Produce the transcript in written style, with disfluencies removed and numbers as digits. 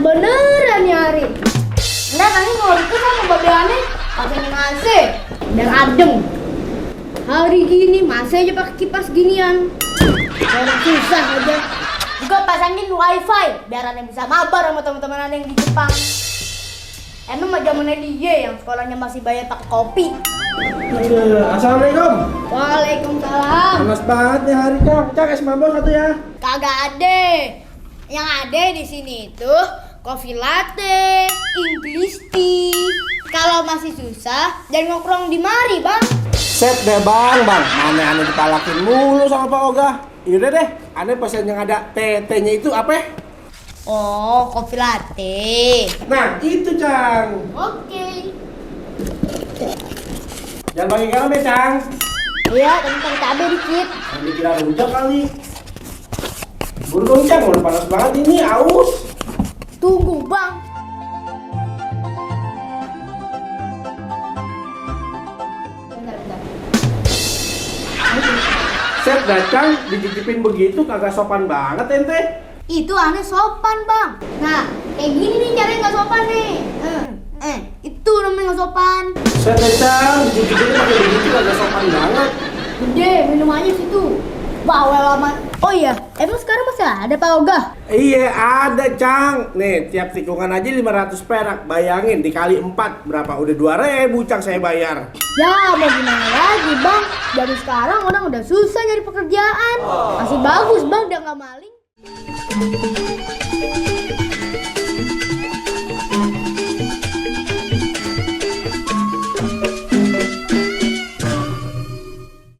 beneran ya Ari. Enggak, tadi mau itu sama babe aneh pasangin AC biar adem. Hari gini masih aja pakai kipas ginian. Orang susah aja. Juga pasangin wifi biar aneh bisa mabar sama teman-teman aneh yang di Jepang. Emang mah zamannya dia yang sekolahnya masih bayar pakai kopi. Assalamualaikum. Waalaikumsalam. Panas banget nih hari Kang. Cak es mambo satu ya. Kagak ada. Yang ada di sini tuh coffee latte, English tea. Kalau masih susah, jangan nongkrong di mari, Bang. Set deh bang. Mana aneh dipalakin mulu sama Pak Oga. Yaudah deh, aneh pesen yang ada TT-nya itu apa? Oh, coffee latte. Nah, itu Cang. Oke. Jangan pakai garam ya Cang. Iya, tapi pakai cabai dikit. Nanti kira rujak kali. Buru dong Cang, udah panas banget ini, aus. Tunggu, Bang. Bentar. Set dah Cang, dicicipin begitu kagak sopan banget ente. Itu aneh sopan, Bang. Nah, kayak gini nih caranya nggak sopan nih. Itu namanya nggak sopan. Set dah Cang, dicicipin pakai begitu kagak sopan banget. Gede, minum aja situ. Bawel amat. Oh iya, emang sekarang masih ada Pak Oga? Iya ada Cang. Nih tiap tikungan aja 500 perak. Bayangin dikali 4 berapa? Udah 2.000 Cang saya bayar. Ya, mau gimana lagi, Bang? Dari sekarang orang udah susah nyari pekerjaan. Masih bagus, Bang, udah nggak maling.